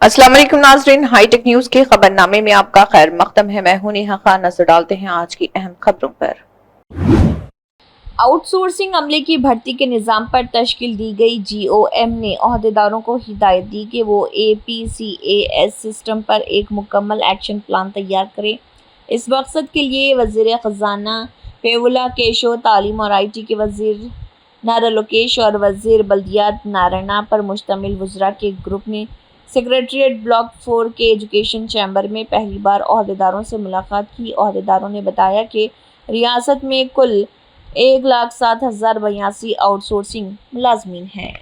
अस्सलाम वालेकुम नाज़रीन, हाईटेक न्यूज के खबरनामे में आपका खैर मकदम है। मैं हूं नेहा खान। नजर डालते हैं आज की अहम खबरों पर। आउटसोर्सिंग अमले की भर्ती के निज़ाम पर तश्कील दी गई जीओएम ने ओहदेदारों को हिदायत दी कि वो APCAS सिस्टम पर एक मुकम्मल एक्शन प्लान तैयार करें। इस मकसद के लिए वज़ीर ख़ज़ाना पेवुला केशो, तालीम और IT के वज़ीर नारा लोकेश और वज़ीर बल्दियात नारायणा पर मुश्तमिल वज़रा के एक ग्रुप ने सेक्रेटेरिएट ब्लॉक 4 के एजुकेशन चैम्बर में पहली बार ओहदेदारों से मुलाकात की। ओहदेदारों ने बताया कि रियासत में कुल 1,07,082 आउटसोर्सिंग मुलाजमीन हैं।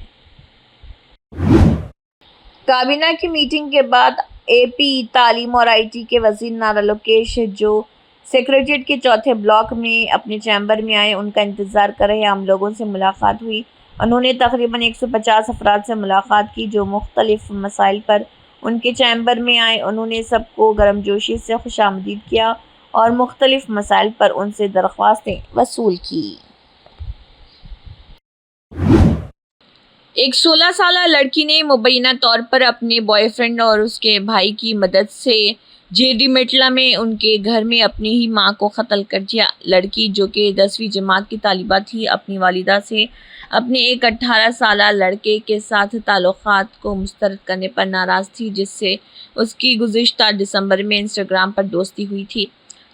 काबीना की मीटिंग के बाद AP तालीम और IT के वज़ीर नारा लोकेश, जो सेक्रेटेरिएट के चौथे ब्लॉक में अपने चैम्बर में आए, उनका इंतज़ार कर रहे आम लोगों से मुलाकात हुई। उन्होंने तकरीबन 150 अफराद से मुलाकात की जो मुख्तलिफ मसाइल पर उनके चैम्बर में आए। उन्होंने सबको गर्मजोशी से खुशामदीद किया और मुख्तलिफ मसाइल पर उनसे दरख्वास्तें वसूल की। एक 16 साला लड़की ने मुबैना तौर पर अपने बॉयफ्रेंड और उसके भाई की मदद से JD मेटला में उनके घर में अपनी ही मां को कत्ल कर दिया। लड़की, जो कि 10वीं जमात की तालिबा थी, अपनी वालिदा से अपने एक 18 साला लड़के के साथ ताल्लुकात को मुस्तरद करने पर नाराज़ थी, जिससे उसकी गुज़िश्ता दिसंबर में इंस्टाग्राम पर दोस्ती हुई थी।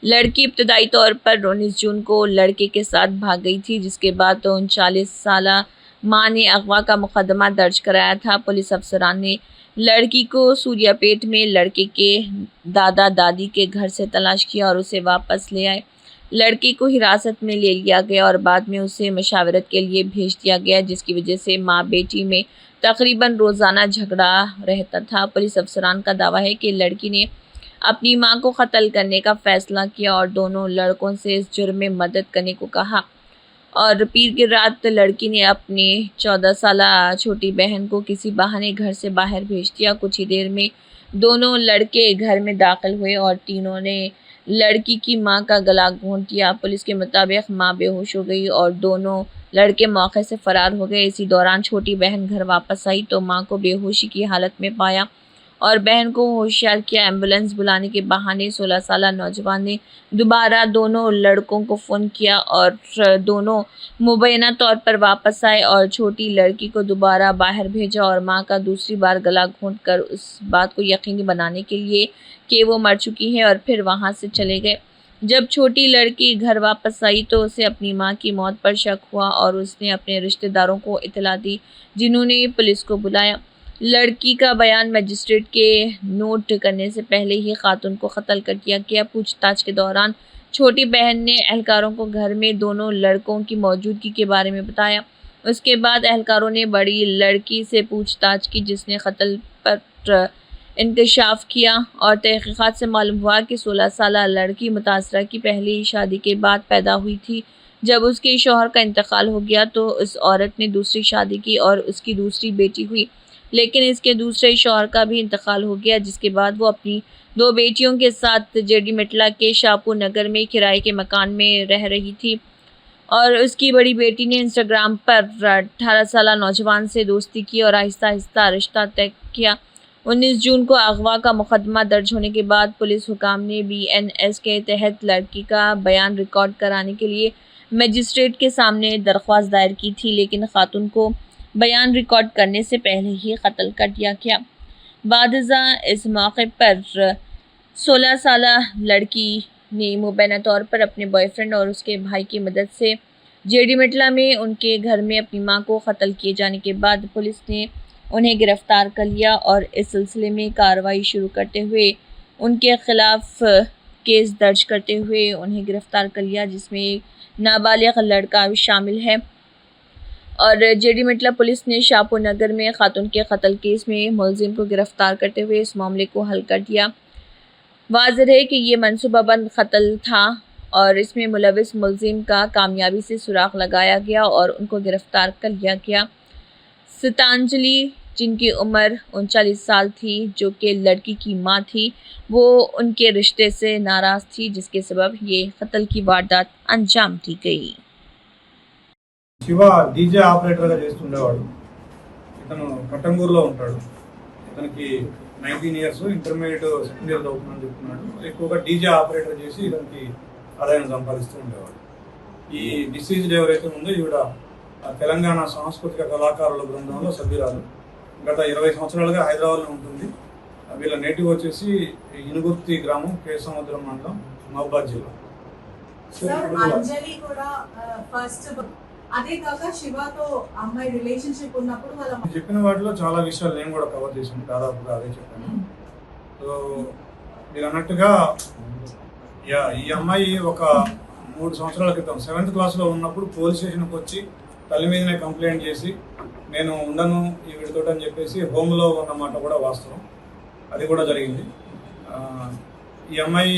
लड़की इब्तदाई तौर पर 19 जून को लड़के के साथ भाग गई थी, जिसके बाद 39 साला मां ने अगवा का मुकदमा दर्ज कराया था। पुलिस अफसरान ने लड़की को सूर्यापेट में लड़के के दादा दादी के घर से तलाश किया और उसे वापस ले आए। लड़के को हिरासत में ले लिया गया और बाद में उसे मशावरत के लिए भेज दिया गया, जिसकी वजह से माँ बेटी में तकरीबन रोज़ाना झगड़ा रहता था। पुलिस अफसरान का दावा है कि लड़की ने अपनी मां को कत्ल करने का फैसला किया और दोनों लड़कों से इस जुर्म में मदद करने को कहा। और पीर की रात लड़की ने अपने 14 साला छोटी बहन को किसी बहाने घर से बाहर भेज दिया। कुछ ही देर में दोनों लड़के घर में दाखिल हुए और तीनों ने लड़की की मां का गला घोंट दिया। पुलिस के मुताबिक मां बेहोश हो गई और दोनों लड़के मौके से फरार हो गए। इसी दौरान छोटी बहन घर वापस आई तो मां को बेहोशी की हालत में पाया और बहन को होशियार किया। एम्बुलेंस बुलाने के बहाने 16 साला नौजवान ने दोबारा दोनों लड़कों को फ़ोन किया और दोनों मुबैना तौर पर वापस आए और छोटी लड़की को दोबारा बाहर भेजा और मां का दूसरी बार गला घोंट कर उस बात को यकीनी बनाने के लिए कि वो मर चुकी है और फिर वहां से चले गए। जब छोटी लड़की घर वापस आई तो उसे अपनी मां की मौत पर शक हुआ और उसने अपने रिश्तेदारों को इत्तला दी, जिन्होंने पुलिस को बुलाया। लड़की का बयान मजिस्ट्रेट के नोट करने से पहले ही खातून को कत्ल कर दिया गया। पूछताछ के दौरान छोटी बहन ने एहलकारों को घर में दोनों लड़कों की मौजूदगी के बारे में बताया। उसके बाद एहलकारों ने बड़ी लड़की से पूछताछ की, जिसने कत्ल पर इंकशाफ किया और तहकीकात से मालूम हुआ कि 16 साला लड़की मुतासरा की पहली शादी के बाद पैदा हुई थी। जब उसके शौहर का इंतकाल हो गया तो उस औरत ने दूसरी शादी की और उसकी दूसरी बेटी हुई, लेकिन इसके दूसरे शौहर का भी इंतकाल हो गया, जिसके बाद वो अपनी 2 बेटियों के साथ JD मेटला के शाहपुर नगर में किराए के मकान में रह रही थी। और उसकी बड़ी बेटी ने इंस्टाग्राम पर 18 साला नौजवान से दोस्ती की और आहिस्ता आहिस्ता रिश्ता तय किया। 19 जून को अगवा का मुकदमा दर्ज होने के बाद पुलिस हुकाम ने BNS के तहत लड़की का बयान रिकॉर्ड कराने के लिए मजिस्ट्रेट के सामने दरख्वास्त दायर की थी, लेकिन खातून को बयान रिकॉर्ड करने से पहले ही कत्ल कर दिया गया। बादजा इस मौके पर 16 साला लड़की ने मुबैना तौर पर अपने बॉयफ्रेंड और उसके भाई की मदद से JD मेटला में उनके घर में अपनी मां को कत्ल किए जाने के बाद पुलिस ने उन्हें गिरफ्तार कर लिया और इस सिलसिले में कार्रवाई शुरू करते हुए उनके खिलाफ केस दर्ज करते हुए उन्हें गिरफ्तार कर लिया, जिसमें एक नाबालिग लड़का भी शामिल है। और JD मेटला पुलिस ने शाहपुर नगर में खातून के कत्ल केस में मुलजिम को गिरफ्तार करते हुए इस मामले को हल कर दिया। वाज़ेह है कि ये मनसूबाबंद कत्ल था और इसमें मुलविस मुलजिम का कामयाबी से सुराग लगाया गया और उनको गिरफ्तार कर लिया गया। सितांजलि, जिनकी उम्र 39 साल थी, जो कि लड़की की मां थी, वो उनके रिश्ते से नाराज़ थी, जिसके सबब ये कत्ल की वारदात अंजाम दी गई। శివ DJ ఆపరేటర్గా చేస్తుండేవాడు. ఇతను కట్టంగూరులో ఉంటాడు. ఇతనికి 19 years, ఇంటర్మీడియట్ సెకండ్ ఇయర్ చదువుతున్నాను చెప్తున్నాడు. ఎక్కువగా డీజే ఆపరేటర్ చేసి ఇతనికి ఆదాయం సంపాదిస్తూ ఉండేవాడు. ఈ డిసీజ్డ్ ఎవరైతే ఉందో ఈవిడ తెలంగాణ సాంస్కృతిక కళాకారుల బృందంలో సభ్యురాలు. గత 20 సంవత్సరాలుగా హైదరాబాద్లో ఉంటుంది. వీళ్ళ నేటివ్ వచ్చేసి ఇనుగుర్తి గ్రామం, కేసముద్రం మండలం, మహబూబాద్ జిల్లా. అంజలి కూడా ఫస్ట్, అదే కాక శివతో అమ్మాయి రిలేషన్షిప్ ఉన్నప్పుడు వాళ్ళ చెప్పిన వాటిలో చాలా విషయాలు నేను కూడా కవర్ చేశాను, దాదాపుగా అదే చెప్పాను. సో మీరు అన్నట్టుగా ఈ అమ్మాయి ఒక 3 సంవత్సరాల క్రితం 7th క్లాస్లో ఉన్నప్పుడు పోలీస్ స్టేషన్కి వచ్చి తల్లి మీదనే కంప్లైంట్ చేసి నేను ఉండను ఈ వీడితో అని చెప్పేసి హోమ్లో ఉన్నమాట కూడా వాస్తవం. అది కూడా జరిగింది. ఈ అమ్మాయి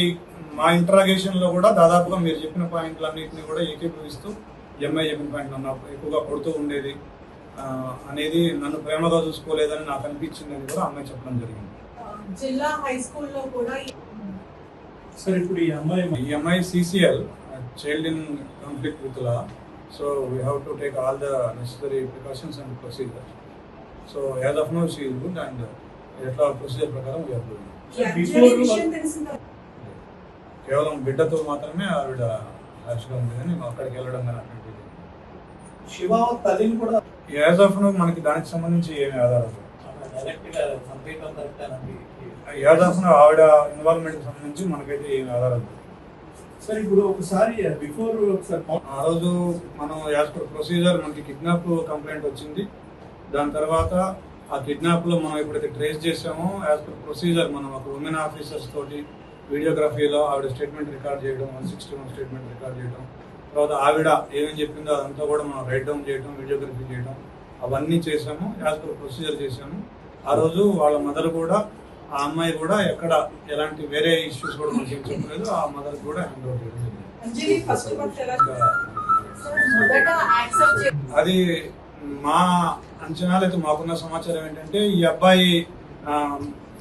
మా ఇంట్రాగేషన్లో కూడా దాదాపుగా మీరు చెప్పిన పాయింట్లన్నింటినీ కూడా ఏకీభవిస్తూ ఈ అమ్మాయి చెప్పిన పాయింట్ నన్ను ఎక్కువగా కొడుతూ ఉండేది అనేది, నన్ను ప్రేమగా చూసుకోలేదని నాకు అనిపించింది అని కూడా అమ్మాయి చెప్పడం జరిగింది. జిల్లా హై స్కూల్లో కూడా సార్ ఇప్పుడు ఈ అమ్మాయి CCL, child in conflict with law. So we have to take all the necessary precautions and procedures. So as of now she is good and ఎట్లా ప్రొసీజర్ ప్రకారం వీఆర్ డూయింగ్. కేవలం బిడ్డతో మాత్రమే ఆవిడ హ్యాష్గా ఉంది కానీ అక్కడికి వెళ్ళడం కానీ అటువంటిది శివ తల్లిని కూడా యాజ్ ఆఫ్ నో మనకి దానికి సంబంధించి ఏమి ఆధారాలు యాజ్ ఆఫ్ నో ఆవిడ ఇన్వాల్వ్మెంట్కి సంబంధించి మనకైతే ఏమి ఆధారాలు. సార్ ఇప్పుడు ఒకసారి బిఫోర్ ఆ రోజు మనం యాజ్ పర్ ప్రొసీజర్ మనకి కిడ్నాప్ కంప్లైంట్ వచ్చింది. దాని తర్వాత ఆ కిడ్నాప్లో మనం ఎప్పుడైతే ట్రేస్ చేసామో యాజ్ పర్ ప్రొసీజర్ మనం ఒక ఉమెన్ ఆఫీసర్స్ తోటి వీడియోగ్రఫీలో ఆవిడ స్టేట్మెంట్ రికార్డ్ చేయడం, 161 స్టేట్మెంట్ రికార్డ్ చేయడం, తర్వాత ఆవిడ ఏమేమి చెప్పిందో అదంతా కూడా మనం రైట్ డౌన్ చేయడం, వీడియోగ్రఫీ చేయడం, అవన్నీ చేసాము. యాజ్ పర్ ప్రొసీజర్ చేసాము. ఆ రోజు వాళ్ళ మదర్ కూడా, ఆ అమ్మాయి కూడా ఎక్కడ ఎలాంటి వేరే ఇష్యూస్ కూడా మనకి ఏం చెప్పలేదు. ఆ మదర్ కూడా హ్యాండ్ ఓవర్ చేయడం అది మా అంచనాలు అయితే మాకున్న సమాచారం ఏంటంటే ఈ అబ్బాయి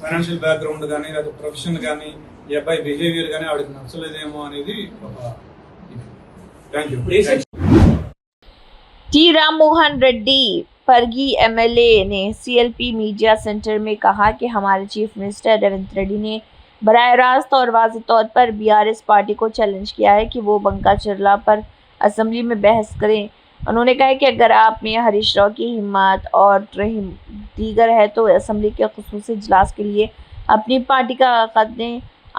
ఫైనాన్షియల్ బ్యాక్గ్రౌండ్ కానీ లేదా ప్రొఫెషన్ కానీ ఈ అబ్బాయి బిహేవియర్ కానీ ఆవిడకి నచ్చలేదేమో అనేది ఒక. Thank you. T Ram Mohan Reddy Pargi MLA ने CLP मीडिया सेंटर में कहा कि हमारे चीफ मिनिस्टर रेवंत रेड्डी ने बराह रास्त और वाज़ेह तौर पर BRS पार्टी को चैलेंज किया है कि वो बंका चरला पर असम्बली में बहस करें। उन्होंने कहा कि अगर आप में हरीश राव की हिम्मत और दीगर है तो असम्बली के ख़ुसूसी इजलास के लिए अपनी पार्टी का खत दें।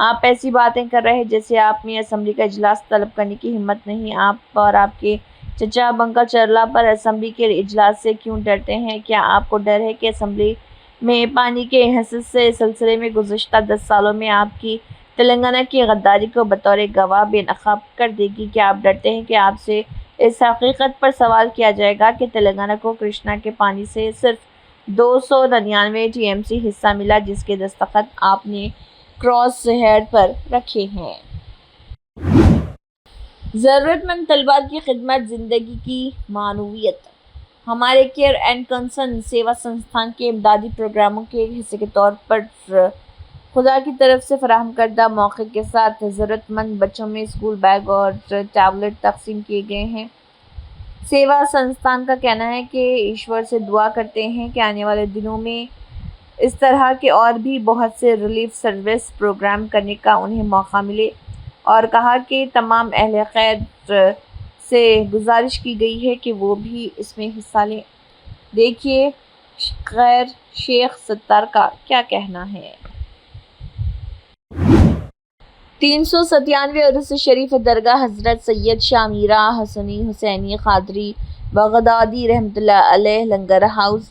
आप ऐसी बातें कर रहे हैं जैसे आप में असम्बली का इजलास तलब करने की हिम्मत नहीं। आप और आपके चचा बंका चरला पर असम्बली के इजलास से क्यों डरते हैं? क्या आपको डर है कि असम्बली में पानी के हिस्से से सिलसिले में गुज़श्ता 10 सालों में आपकी तेलंगाना की गद्दारी को बतौर गवाह बेनकाब कर देगी? क्या आप डरते हैं कि आपसे इस हकीकत पर सवाल किया जाएगा कि तेलंगाना को कृष्णा के पानी से सिर्फ 299 TMC हिस्सा मिला, जिसके दस्तखत आपने क्रॉस हेड पर रखे हैं? ज़रूरतमंद तलबा की खिदमत ज़िंदगी की मानवियत। हमारे केयर एंड कंसर्न सेवा संस्थान के इमदादी प्रोग्रामों के एक हिस्से के तौर पर खुदा की तरफ से फराहम करदा मौके के साथ ज़रूरतमंद बच्चों में स्कूल बैग और टैबलेट तकसीम किए गए हैं। सेवा संस्थान का कहना है कि ईश्वर से दुआ करते हैं कि आने वाले दिनों में इस तरह के और भी बहुत से रिलीफ सर्विस प्रोग्राम करने का उन्हें मौका मिले, और कहा कि तमाम अहले खैर से गुजारिश की गई है कि वो भी इसमें हिस्सा लें। देखिए खैर शेख सत्तार का क्या कहना है। 397वें उर्स शरीफ दरगाह हज़रत सैयद शामीरा हसनी हुसैनी क़ादरी बगदादी रहमतुल्लाह अलैह लंगर हाउस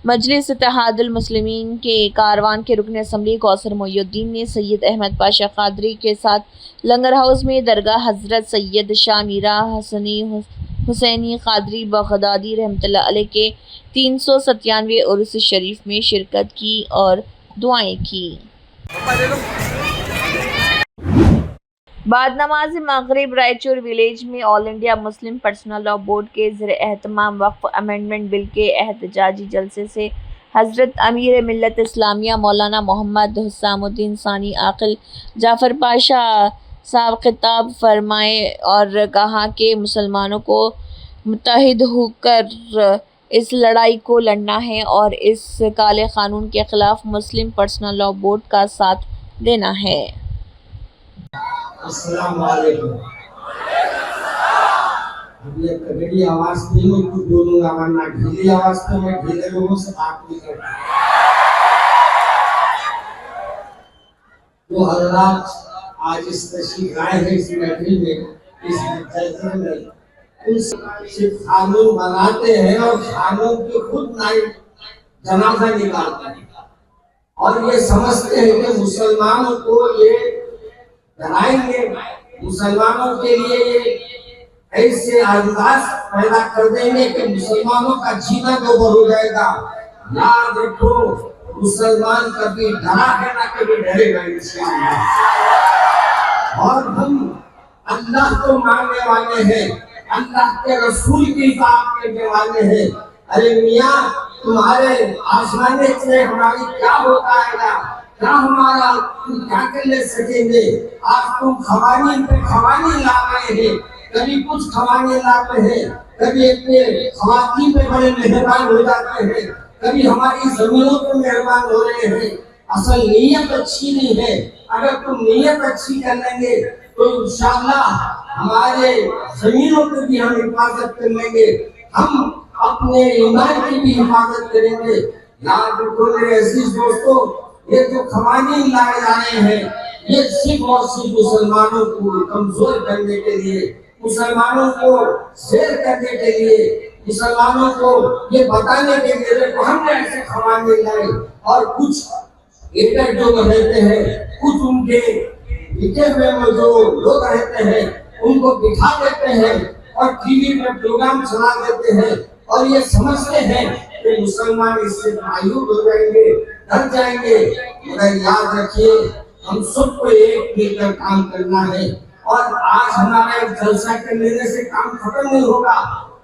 मजलिस इत्तेहादुल मुस्लिमीन के कारवान के रुकन असम्बली कौसर मोइनुद्दीन ने सैयद अहमद पाशा क़ादरी के साथ लंगर हाउस में दरगाह हज़रत सैयद शामीरा हसनी हुसैनी क़ादरी बगदादी रहमतुल्लाह अलैह के 397वें उर्स शरीफ में शिरकत की और दुआएं की। बाद नमाज मगरिब रायचूर विलेज में all India Muslim personal law board के ज़ेर एहतमाम वक्फ अमेंडमेंट बिल के एहतजाजी जलसे से हज़रत अमीर मिल्लत इस्लामिया मौलाना मोहम्मद हुस्सामुद्दीन सानी आकिल जाफ़र पाशा साहब खिताब फरमाए और कहा कि मुसलमानों को मुत्तहिद होकर اس لڑائی کو لڑنا ہے اور اس کالے قانون کے خلاف مسلم پرسنل لا بورڈ کا ساتھ دینا ہے۔ السلام علیکم۔ اب یہ کبھی آواز نہیں میں کچھ بولوں گا، ورنہ ڈھیلی آواز پہ میں ڈھیلے لوگوں سے بات نہیں کرتا۔ تو حضرات آج اس تشریف لائے ہیں اس محفل میں، اس جلسے میں، ان صرف قانون بناتے ہیں اور قانون کی خود نائب جنازہ نکالتے ہیں اور یہ سمجھتے ہیں کہ مسلمانوں کو یہ ڈرائیں گے، مسلمانوں کے لیے یہ ایسے انداز پیدا کر دیں گے کہ مسلمانوں کا جینا دوبر ہو جائے گا۔ یاد رکھو، مسلمان کبھی ڈرا ہے نہ کبھی ڈرے گا انشاءاللہ۔ اور ہم اللہ کو ماننے والے ہیں، اللہ کے رسول کی اطاعت کرنے والے ہیں۔ ارے میاں، تمہارے آسمانے سے ہماری کیا ہوتا ہے گا، کیا ہمارا تم کیا کر لے سکیں گے؟ آج تم قوانین پہ قوانین لا رہے ہیں، کبھی کچھ قوانین لاتے ہیں، کبھی اپنے خواتین پہ بڑے مہربان ہو جاتے ہیں، کبھی ہماری زمینوں پہ مہربان ہو رہے ہیں۔ اصل نیت اچھی نہیں ہے۔ اگر تم نیت اچھی کر لیں گے تو انشاءاللہ ہمارے زمینوں پہ بھی ہم حفاظت کر لیں گے، ہم اپنے ایمان کی بھی حفاظت کریں گے۔ یاد رکھو میرے عزیز دوستو، یہ جو قوانین لائے جا رہے ہیں یہ صرف اور صرف مسلمانوں کو کمزور کرنے کے لیے، مسلمانوں کو زیر کرنے کے لیے، مسلمانوں کو یہ بتانے کے لیے کہ ہم نے ایسے قوانین لائے۔ اور کچھ لیڈر جو رہتے ہیں، کچھ ان کے لکھے ہوئے میں جو لوگ رہتے ہیں ان کو بٹھا دیتے ہیں اور ٹی وی میں پروگرام چلا دیتے ہیں اور یہ سمجھتے ہیں کہ مسلمان اس سے مایوس ہو جائیں گے، ڈر جائیں گے۔ مگر یاد رکھیے، ہم سب کو ایک مل کر کام کرنا ہے۔ اور آج ہمارا ایک جلسہ کرنے سے کام ختم نہیں ہوگا۔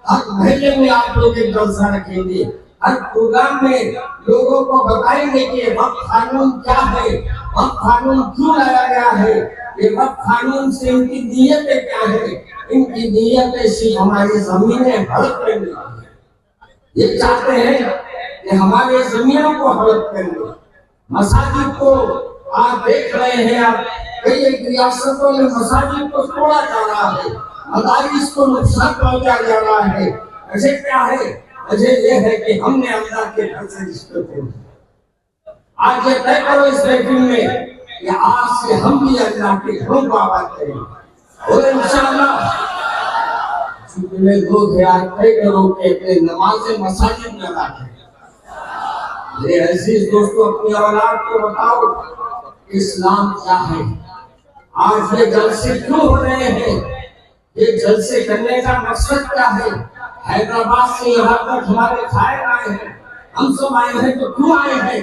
ہر محلے میں آپ لوگ ایک جلسہ رکھیں گے، ہر پروگرام میں لوگوں کو بتائیں گے کہ وقف قانون کیا ہے، وقف قانون کیوں لایا گیا ہے، یہ وقف قانون سے ان کی نیتیں کیا ہیں۔ ان کی نیتیں صرف ہماری زمینیں ہڑپ کرنے کی ہیں۔ یہ چاہتے ہیں کہ ہمارے زمینوں کو ہڑپ کرنے۔ مساجد کو آپ دیکھ رہے ہیں، آپ کئی ایک ریاستوں میں مساجد کو توڑا جا رہا ہے، مدارس کو نقصان پہنچایا جا رہا ہے۔ وجہ کیا ہے؟ وجہ یہ ہے کہ ہم نے اللہ کے گھر سے رشتے توڑ دیے۔ آج یہ طے کرو اس محفل میں کہ آج سے ہم بھی اللہ کے گھروں کو آباد کریں اور انشاءاللہ جتنے لوگ ہیں آج طے کرو کہ اپنے نماز مساجد میں ادا کریں۔ میرے عزیز دوستو، اپنی اولاد کو بتاؤ اسلام کیا ہے۔ آج یہ جلسے کیوں ہو رہے ہیں، یہ جلسے کرنے کا مقصد کیا ہے؟ حیدرآباد سے یہاں تک ہمارے خائر آئے ہیں، ہم سب آئے ہیں تو کیوں آئے ہیں؟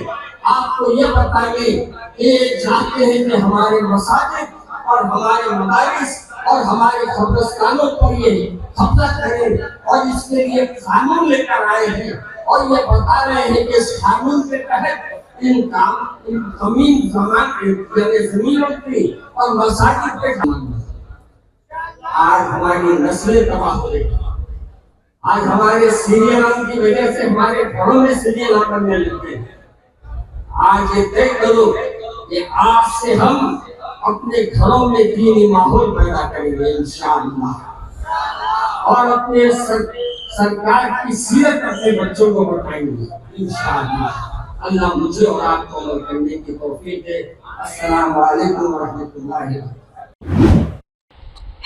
آپ کو یہ بتائیے کہ یہ چاہتے ہیں کہ ہمارے مساجد اور ہمارے مدارس اور ہمارے قبرستانوں پر یہ قبضہ کریں اور اس کے لیے قانون لے کر آئے ہیں اور یہ بتا رہے ہیں کہ اس قانون کے تحت ان زمین زمینوں کی اور مساجد کے آج ہماری نسلیں تباہ ہو رہی ہیں۔ آج ہمارے سیریلوں کی وجہ سے ہمارے گھروں میں سیریل بننے لگتے ہیں۔ آج یہ طے کرو کہ آج سے ہم اپنے گھروں میں دینی ماحول پیدا کریں گے انشاءاللہ، اور اپنے سرکار کی سیرت اپنے بچوں کو بتائیں گے انشاءاللہ۔ اللہ مجھے اور آپ کو عمل کرنے کی توفیق دے۔ السلام علیکم ورحمۃ اللہ وبرکاتہ۔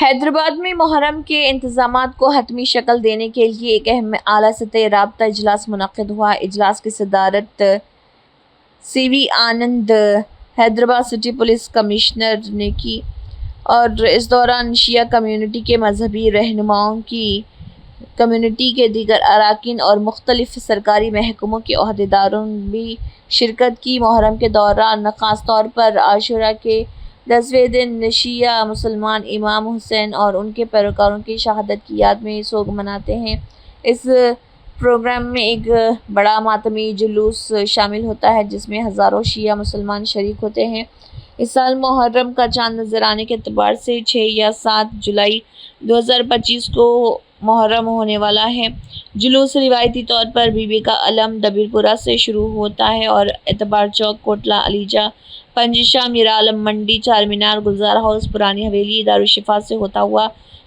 حیدرآباد میں محرم کے انتظامات کو حتمی شکل دینے کے لیے ایک اہم اعلیٰ سطحی رابطہ اجلاس منعقد ہوا۔ اجلاس کی صدارت سی وی آنند حیدرآباد سٹی پولیس کمشنر نے کی اور اس دوران شیعہ کمیونٹی کے مذہبی رہنماؤں کی کمیونٹی کے دیگر اراکین اور مختلف سرکاری محکموں کے عہدیداروں نے بھی شرکت کی۔ محرم کے دوران خاص طور پر عاشوراء کے 10ویں دن شیعہ مسلمان امام حسین اور ان کے پیروکاروں کی شہادت کی یاد میں سوگ مناتے ہیں۔ اس پروگرام میں ایک بڑا ماتمی جلوس شامل ہوتا ہے جس میں ہزاروں شیعہ مسلمان شریک ہوتے ہیں۔ اس سال محرم کا چاند نظر آنے کے اعتبار سے 6 یا 7 جولائی 2025 کو मुहर्रम होने वाला है। जुलूस रिवायती तौर पर बीबी का अलम दबीरपुरा से शुरू होता है और एतबार चौक, कोटला, अलीजा, पंजिशा, मीरा आलम मंडी, चार मीनार, गुलजार हाउस, पुरानी हवेली, दारुशिफा से होता हुआ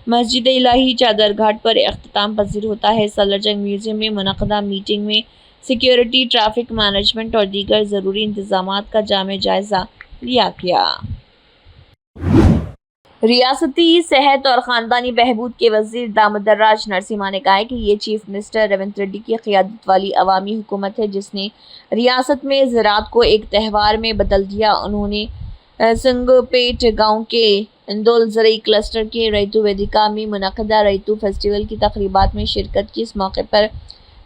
मस्जिद इलाही चादर घाट पर इख्तिताम पजीर होता है। सलारजंग म्यूजियम में मुनक़दा मीटिंग में सिक्योरिटी, ट्रैफिक मैनेजमेंट और दीगर ज़रूरी इंतजामात का जामे जायज़ा लिया गया। रियासती सेहत और ख़ानदानी बहबूद के वज़ीर दामोदर राज नरसिम्हा ने कहा है कि ये चीफ मिनिस्टर रेवंत रेड्डी की क़ियादत वाली अवामी हुकूमत है जिसने रियासत में ज़राअत को एक त्यौहार में बदल दिया। उन्होंने संगपेट गांव के इंदौल ज़रई क्लस्टर के रैतू वेदिका में मुनक़दा रैतू फेस्टिवल की तक़रीबात में शिरकत की। इस मौके पर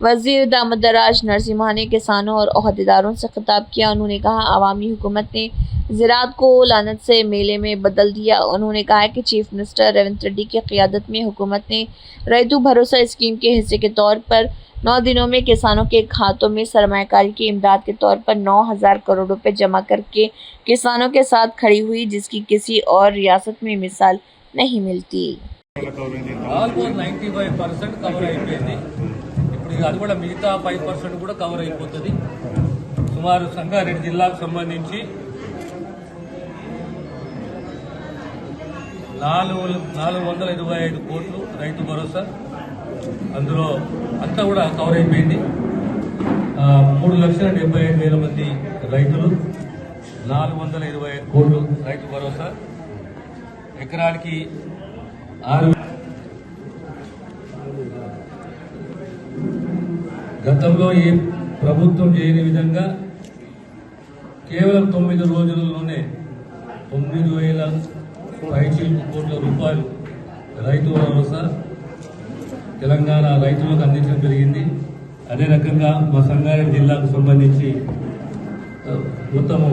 वज़ीर दामोदर राज नरसिम्हा ने किसानों और ओहदेदारों से खिताब किया। उन्होंने कहा अवामी हुकूमत ने ज़राअत को लानत से मेले में बदल दिया। उन्होंने कहा कि चीफ मिनिस्टर रेवंत रेड्डी की क़ियादत में हुकूमत ने रैतू भरोसा स्कीम के हिस्से के तौर पर 9 दिनों में किसानों के खातों में सरमायाकारी की इमदाद के तौर पर 9,000 करोड़ रुपए जमा करके किसानों के साथ खड़ी हुई, जिसकी किसी और रियासत में मिसाल नहीं मिलती। ఆల్మోస్ట్ 95% కవర్ అయిపోయింది. ఇప్పుడు అది కూడా మిగతా 5% కూడా కవర్ అయిపోతుంది. సుమారు సంగారెడ్డి జిల్లాకు సంబంధించి 425 కోట్లు రైతు భరోసా, అందులో అంతా కూడా కవర్ అయిపోయింది. 3,75,000 మంది రైతులు, 425 కోట్లు రైతు భరోసా, ఎకరానికి 6. గతంలో ఏ ప్రభుత్వం చేయని విధంగా కేవలం 9 రోజులలోనే 9,000 కోట్ల రూపాయలు రైతు భరోసా తెలంగాణ రైతులకు అందించడం జరిగింది. అదే రకంగా మా సంగారెడ్డి జిల్లాకు సంబంధించి మొత్తము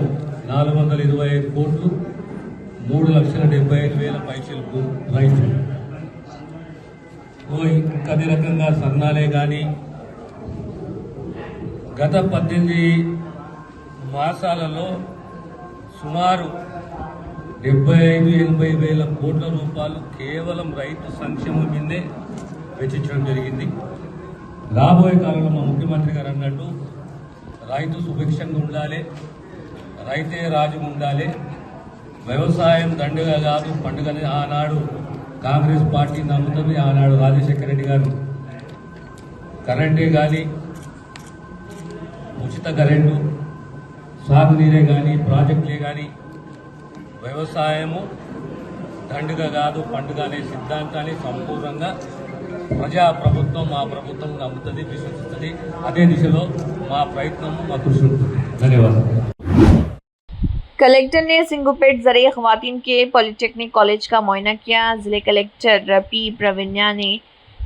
425 కోట్లు, 3,75,000 పైసలకు రైతులు. ఇంకా అదే రకంగా సన్నాలే కానీ గత 18 మాసాలలో సుమారు 75,000-80,000 కోట్ల రూపాయలు కేవలం రైతు సంక్షేమం మీదే వెచ్చించడం జరిగింది. రాబోయే కాలంలో మా ముఖ్యమంత్రి గారు అన్నట్టు రైతు సుభిక్షంగా ఉండాలి, రైతే రాజు ఉండాలి, వ్యవసాయం దండగా కాదు పండుగని ఆనాడు కాంగ్రెస్ పార్టీ నమ్ముతుంది. ఆనాడు రాజశేఖర రెడ్డి గారు కరెంటే కానీ, ఉచిత కరెంటు, సాగునీరే కానీ, ప్రాజెక్టులే కానీ వ్యవసాయము దండుగా కాదు పండుగ అనే సిద్ధాంతాన్ని సంపూర్ణంగా ప్రజా ప్రభుత్వం, మా ప్రభుత్వం నమ్ముతుంది, విశ్వసిస్తుంది. అదే దిశలో మా ప్రయత్నం, మా కృషి ఉంటుంది. ధన్యవాదాలు. कलेक्टर ने सिंगुपेट ज़रिए ख़वातीन के पॉलिटेक्निक कॉलेज का मुआयना किया। ज़िले कलेक्टर पी प्रवीण्या ने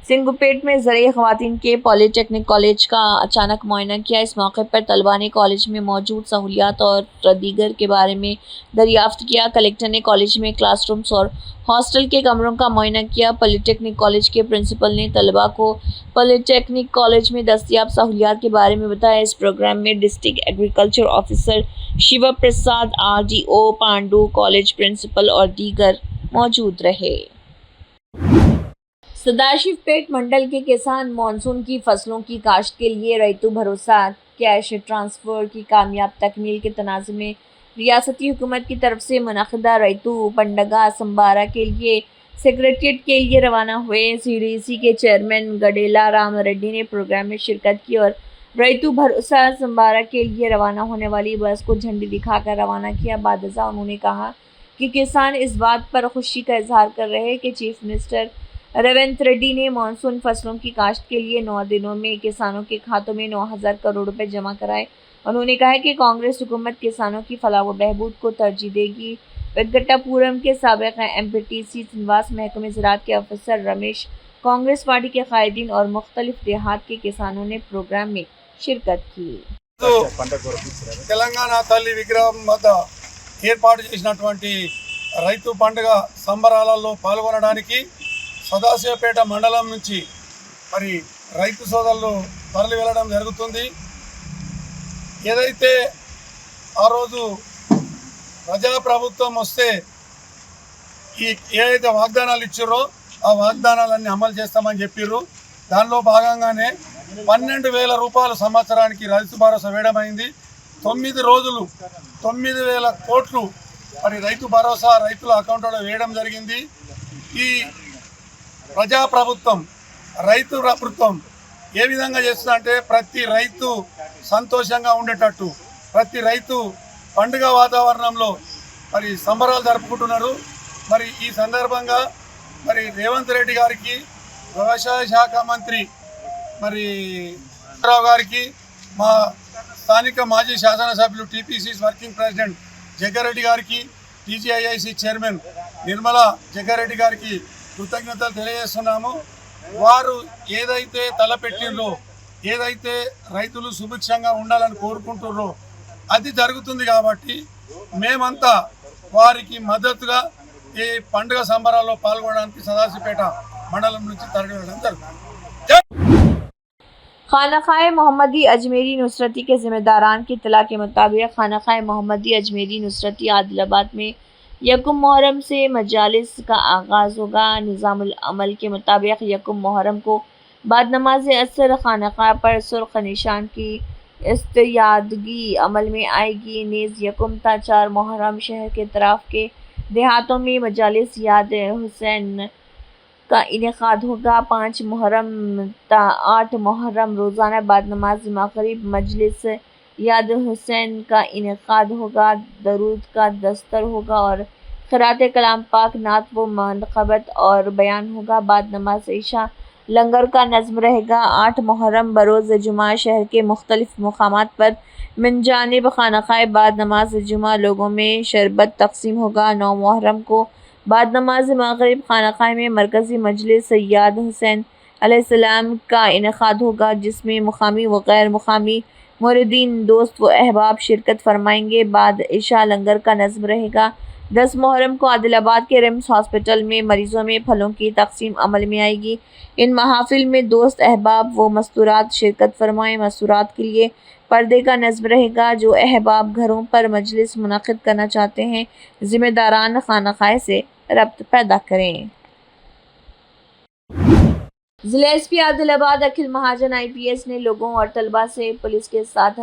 सिंगुपेट में ज़रिए ख़वातीन के पॉलिटेक्निक कॉलेज का अचानक मुआयना किया। इस मौके पर तलबा ने कॉलेज में मौजूद सहूलियात और दीगर के बारे में दरियाफ्त किया। कलेक्टर ने कॉलेज में क्लासरूम्स और हॉस्टल के कमरों का मुआयना किया। पॉलिटेक्निक कॉलेज के प्रिंसिपल ने तलबा को पॉलिटेक्निक कॉलेज में दस्तियाब सहूलियात के बारे में बताया। इस प्रोग्राम में डिस्ट्रिक्ट एग्रीकल्चर ऑफिसर शिव प्रसाद, RDO पांडु, कॉलेज प्रिंसिपल और दीगर मौजूद रहे। सदाशिवपेट मंडल के किसान मानसून की फसलों की काश्त के लिए रैतू भरोसा कैश ट्रांसफ़र की कामयाब तकमील के तनाज़ुम में रियासती हुकूमत की तरफ से मुनक़दा रैतू पंडगा संबारा के लिए सेक्रेटरीट के लिए रवाना हुए। CDC के चेयरमैन गडेला राम रेड्डी ने प्रोग्राम में शिरकत की और रैतू भरोसा संबारा के लिए रवाना होने वाली बस को झंडी दिखाकर रवाना किया। बादजा उन्होंने कहा कि किसान इस बात पर खुशी का इजहार कर रहे हैं कि चीफ मिनिस्टर रेवंत रेड्डी ने मानसून फसलों की काश्त के लिए 9 दिनों में किसानों के खातों में 9,000 करोड़ रुपए जमा कराए। उन्होंने कहा कि कांग्रेस हुकूमत किसानों की फलाह व बहबूद को तरजीह देगी। वेंकटापुरम के साबिक़ MPTC सिनवास महकमे ज़राअत के अफसर रमेश, कांग्रेस पार्टी के कायदीन और मुख्तलिफ देहात के किसानों ने प्रोग्राम में शिरकत की। తెలంగాణ తల్లి విగ్రహం వద్ద ఏర్పాటు చేసినటువంటి రైతు పండుగ సంబరాలలో పాల్గొనడానికి సదాశివపేట మండలం నుంచి మరి రైతు సోదరులు తరలి వెళ్ళడం జరుగుతుంది. ఏదైతే ఆ రోజు ప్రజాప్రభుత్వం వస్తే ఏదైతే వాగ్దానాలు ఇచ్చారో ఆ వాగ్దానాలన్నీ అమలు చేస్తామని చెప్పిర్రు. దానిలో భాగంగానే 12,000 రూపాయలు సంవత్సరానికి రైతు భరోసా వేయడమైంది. 9 రోజులు 9,000 కోట్లు మరి రైతు భరోసా రైతుల అకౌంట్లో వేయడం జరిగింది. ఈ ప్రజాప్రభుత్వం రైతు ప్రభుత్వం ఏ విధంగా చేస్తుందంటే ప్రతి రైతు సంతోషంగా ఉండేటట్టు, ప్రతి రైతు పండుగ వాతావరణంలో మరి సంబరాలు జరుపుకుంటున్నారు. మరి ఈ సందర్భంగా మరి రేవంత్ రెడ్డి గారికి, వ్యవసాయ శాఖ మంత్రి మరి రావు గారికి, మా స్థానిక మాజీ శాసనసభ్యులు టీపీసీ వర్కింగ్ ప్రెసిడెంట్ జగ్గారెడ్డి గారికి, టీజీఐఐసి చైర్మన్ నిర్మలా జగ్గారెడ్డి గారికి కృతజ్ఞతలు తెలియజేస్తున్నాము. వారు ఏదైతే తలపెట్టిండ్రో, ఏదైతే రైతులు సుభిక్షంగా ఉండాలని కోరుకుంటుర్రో అది జరుగుతుంది. కాబట్టి మేమంతా వారికి మద్దతుగా ఈ పండుగ సంబరాల్లో పాల్గొనడానికి సదాశివపేట మండలం నుంచి తరలి వెళ్ళడం జరుగుతుంది. खानाखाए मोहम्मदी अजमेरी नुसरती के ज़िम्मेदारान की इत्तला के मुताबिक खानाखाए मोहम्मदी अजमेरी नुसरती आदिलाबाद में यकुम मुहर्रम से मजालिस का आगाज़ होगा। निज़ामुल अमल के मुताबिक यकुम मुहर्रम को बाद नमाज असर खानाखा पर सुर्ख निशान की इस्तियादगी अमल में आएगी। नेज़ यकुम ता 4 मुहर्रम शहर के तरफ के देहातों में मजालिस याद हुसैन का इनेकाद होगा। 5 मुहर्रम ता 8 मुहर्रम रोज़ाना बाद नमाज मगरिब मजलिस याद हुसैन का इनेकाद होगा। दरूद का दस्तर होगा और क़िरात कलाम पाक, नात व मनक़बत और बयान होगा। बाद नमाज ईशा लंगर का नज़्म रहेगा। 8 मुहर्रम बरोज़ जुमा शहर के मुख्तलिफ मकामात पर मिन जानिब खानाखाए बाद नमाज जुमा लोगों में शरबत तक़सीम होगा। 9 मुहर्रम को बाद नमाज मगरिब खानाखाए में मरकज़ी मजलिस सैयद हुसैन अलैहिस्सलाम का इनेकाद होगा, जिसमें मुकामी व गैर मुकामी मुरीदीन, दोस्त व अहबाब शिरकत फरमाएंगे। बाद इशा लंगर का नज़्म रहेगा। 10 मुहर्रम को आदिलाबाद के रिम्स हॉस्पिटल में मरीजों में फलों की तकसीम अमल में आएगी। इन महाफिल में दोस्त अहबाब व मस्तूरात शिरकत फरमाएँ। मस्तूरात के लिए पर्दे का नज़्म रहेगा। जो अहबाब घरों पर मजलिस मुनक़िद करना चाहते हैं, ज़िम्मेदारान खानाखाए से रब्त पैदा करें। ज़िला एसपी आदिलाबाद अखिल महाजन IPS ने लोगों और तलबा से पुलिस के साथ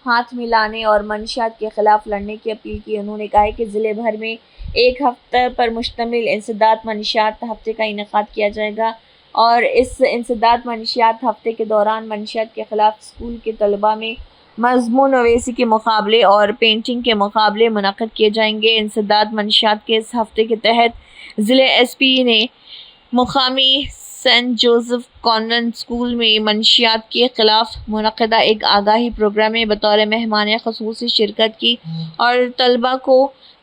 हाथ मिलाने और मंशियात के खिलाफ लड़ने की अपील की। उन्होंने कहा कि ज़िले भर में 1 हफ्ते पर मुश्तमिल इंसदाद मंशियात हफ्ते का इनेकाद किया जाएगा और इस इंसदाद मंशियात हफ्ते के दौरान मंशियात के खिलाफ स्कूल के तलबा में मज़मून नवीसी के मुकाबले और पेंटिंग के मुकाबले मुनक़िद किए जाएंगे। इंसदाद मंशियात के इस हफ्ते के तहत ज़िले SP ने मुकामी सेंट जोसेफ कॉन्वेंट स्कूल में मंशियात के ख़िलाफ़ मुनक़दा एक आगाही प्रोग्राम में बतौर मेहमान ख़ुसूसी शिरकत की और तलबा को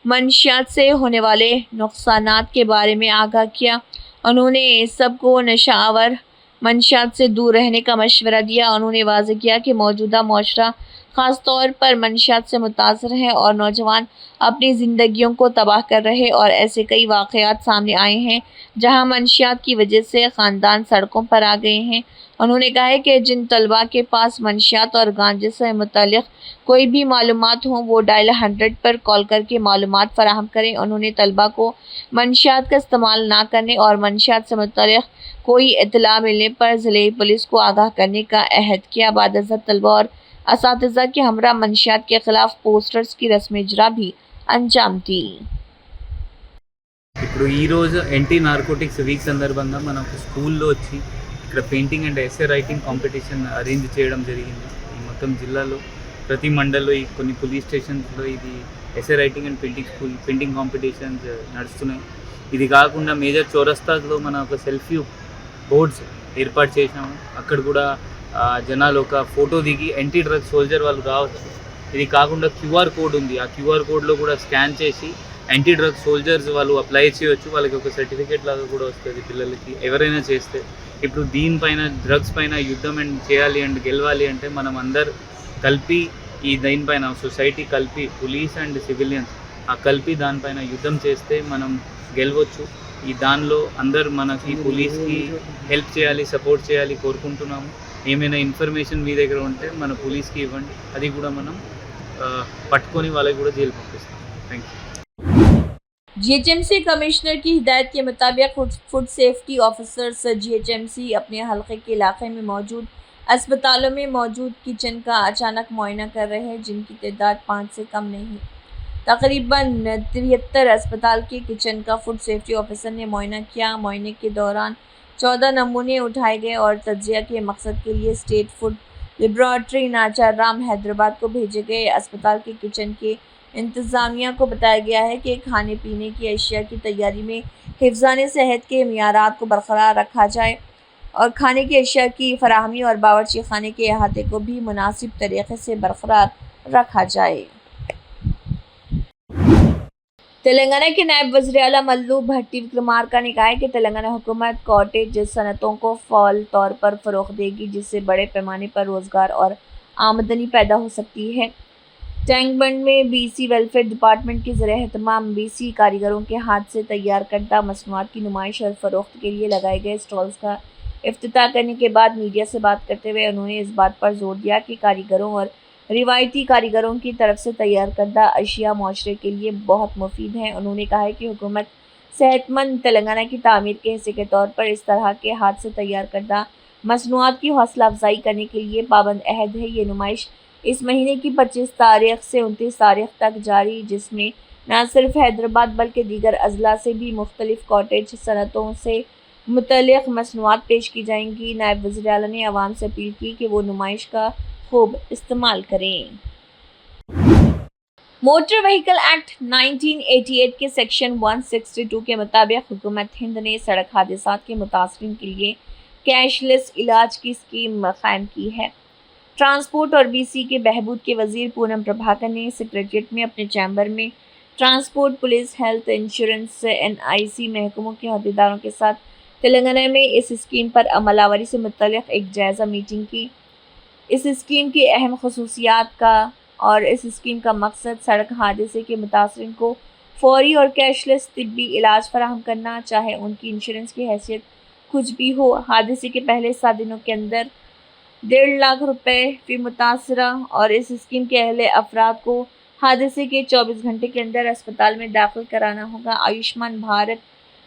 मंशियात से होने वाले नुक़सानात के बारे में आगाह किया। उन्होंने सबको नशावर मंशियात से दूर रहने का मशवरा दिया। उन्होंने वाज़ेह किया कि मौजूदा मुआशरा ख़ास तौर पर मंशियात से मुतासर है और नौजवान अपनी ज़िंदगियों को तबाह कर रहे और ऐसे कई वाक़यात सामने आए हैं जहां मंशियात की वजह से ख़ानदान सड़कों पर आ गए हैं। उन्होंने कहा है कि जिन तलबा के पास मंशियात और गांजे से मुताल्लिक़ कोई भी मालूमात हो वो डायल 100 पर कॉल करके मालूमात फ़राहम करें। उन्होंने तलबा को मंशियात का इस्तेमाल ना करने और मंशियात से मुताल्लिक़ कोई इत्तला मिलने पर ज़िले पुलिस को आगाह करने का अहद किया। बाद अज़हर तलबा और असातिज़ा के हमरा मंशियात के खिलाफ पोस्टर्स की रस्म इजरा भी अंजाम दी। ఇప్పుడు ఈ రోజు యాంటీ నార్కోటిక్స్ వీక్ సందర్భంగా మనం స్కూల్లో వచ్చి ఇక్కడ painting and essay writing competition arrange చేయడం జరిగింది. ఈ మొత్తం జిల్లాలో ప్రతి మండల్లో ఈ కొన్ని పోలీస్ స్టేషన్స్లో ఇది essay writing and painting competitions నడుస్తున్నాయి. ఇది కాకుండా మేజర్ చౌరస్తాలో మనం ఒక సెల్ఫీ బోర్డ్స్ ఏర్పాటు చేసినాము. అక్కడ కూడా జనాలు ఒక ఫోటో దిగి యాంటీ డ్రగ్ సోల్జర్ వాళ్ళు రావచ్చు. ఇది కాకుండా QR కోడ్ ఉంది. ఆ QR కోడ్లో కూడా స్కాన్ చేసి యాంటీ డ్రగ్ సోల్జర్స్ వాళ్ళు అప్లై చేయవచ్చు. వాళ్ళకి ఒక సర్టిఫికేట్ లాగా కూడా వస్తుంది పిల్లలకి ఎవరైనా చేస్తే. ఇప్పుడు దీనిపైన డ్రగ్స్ పైన యుద్ధం చేయాలి అండ్ గెలవాలి అంటే మనం అందరు కలిపి ఈ దీనిపైన సొసైటీ కలిపి పోలీస్ అండ్ సివిలియన్స్ ఆ కలిపి దానిపైన యుద్ధం చేస్తే మనం గెలవచ్చు. ఈ దానిలో అందరు మనకి పోలీస్కి హెల్ప్ చేయాలి, సపోర్ట్ చేయాలి కోరుకుంటున్నాము. ఏమైనా ఇన్ఫర్మేషన్ మీ దగ్గర ఉంటే మన పోలీస్కి ఇవ్వండి. అది కూడా మనం పట్టుకొని వాళ్ళకి కూడా జైలు పంపిస్తాం. Thank you. GHMC कमिश्नर की हिदायत के मुताबिक फूड सेफ्टी ऑफिसर्स GHMC अपने हल्के के इलाके में मौजूद अस्पतालों में मौजूद किचन का अचानक मुआयना कर रहे हैं, जिनकी तादाद 5 से कम नहीं। तकरीबन 73 अस्पताल के किचन का फूड सेफ्टी ऑफिसर ने मुआयना किया। मुआयने के दौरान 14 नमूने उठाए गए और तज्जिया के मकसद के लिए state food laboratory Nacharam Hyderabad को भेजे गए। अस्पताल के किचन के इंतज़ामिया को बताया गया है कि खाने पीने की अशिया की तैयारी में हिफ्ज़ान सेहत के मियारात को बरकरार रखा जाए और खाने की अशिया की फराहमी और बावर्ची खाने के अहाते को भी मुनासिब तरीके से बरकरार रखा जाए। तेलंगाना के नायब वज़ीर-ए-आला मल्लू भट्टी विक्रमार्का ने कहा है कि तेलंगाना हुकूमत कॉटेज सनतों को फौल तौर पर फ़रोग़ देगी, जिससे बड़े पैमाने पर रोज़गार और आमदनी पैदा हो सकती है। टैंकबंड में BC वेलफेयर डिपार्टमेंट के ज़रिए तमाम BC कारीगरों के हाथ से तैयार करदा मसनूआत की नुमाइश और फ़रोख्त के लिए लगाए गए स्टॉल्स का इफ्तिताह करने के बाद मीडिया से बात करते हुए उन्होंने इस बात पर जोर दिया कि कारीगरों और रिवायती कारीगरों की तरफ से तैयार करदा अशिया माशरे के लिए बहुत मुफीद हैं। उन्होंने कहा है कि हुकूमत सेहतमंद तेलंगाना की तामीर के हिस्से के तौर पर इस तरह के हाथ से तैयार करदा मसनूआत की हौसला अफजाई करने के लिए पाबंद अहद है। ये नुमाइश इस महीने की 25 तारीख से 29 तारीख तक जारी, जिसमें न सिर्फ हैदराबाद बल्कि दीगर अजला से भी मुख्तलिफ कॉटेज सनतों से मुतल्लिक़ मसनूआत पेश की जाएंगी। नायब वज़ीर-ए-आला ने आवाम से अपील की कि वो नुमाइश का खूब इस्तेमाल करें। मोटर व्हीकल एक्ट 1988 के सेक्शन 162 के मुताबिक हुकूमत हिंद ने सड़क हादसात के मुतासरीन के लिए कैशलेस इलाज की स्कीम कायम की है। ट्रांसपोर्ट और BC के बहबूद के वजीर पूनम प्रभाकर ने सेक्रेटरीट में अपने चैम्बर में transport, police, health insurance, NIC महकमों के अहदेदारों के साथ तेलंगाना में इस स्कीम पर अमलावरी से मुतल्लिक़ एक जायज़ा मीटिंग की। इस स्कीम की अहम खसूसियात का और इस स्कीम का मकसद सड़क हादसे के मुतासरीन को फौरी और कैशलेस तिब्बी इलाज फराहम करना, चाहे उनकी इंश्योरेंस की हैसियत कुछ भी हो। हादसे के पहले 7 दिनों के अंदर 1.5 लाख रुपए फी मुतासरा और इस स्कीम के अहले अफराद को हादसे के 24 घंटे के अंदर अस्पताल में दाखिल कराना होगा। आयुष्मान भारत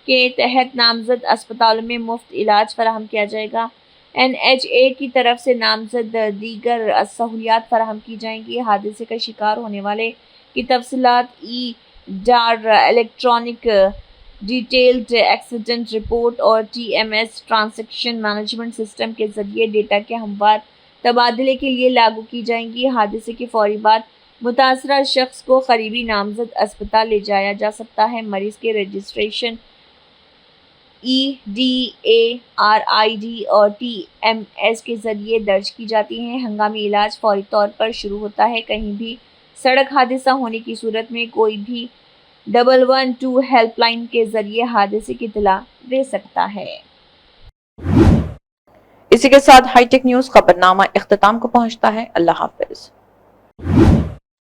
के तहत नामजद अस्पतालों में मुफ्त इलाज फराहम किया जाएगा। NHA की तरफ से नामजद दीगर सहूलियात फराहम की जाएंगी। हादसे का शिकार होने वाले की तफसीलात EDAR electronic detailed accident report और TMS ट्रांजैक्शन मैनेजमेंट सिस्टम के ज़रिए डेटा के हमवार तबादले के लिए लागू की जाएंगी। हादसे के फौरी बाद मुतासरा शख्स को करीबी नामजद अस्पताल ले जाया जा सकता है। मरीज़ के रजिस्ट्रेशन EDARID और TMS के ज़रिए दर्ज की जाती हैं। हंगामी इलाज फौरी तौर पर शुरू होता है। कहीं भी सड़क हादसा होने की सूरत में कोई भी 112 हेल्पलाइन के ज़रिए हादसे की इत्तला दे सकता है। इसी के साथ हाईटेक न्यूज़ खबरनामा इख्तिताम को पहुंचता है। अल्लाह हाफिज।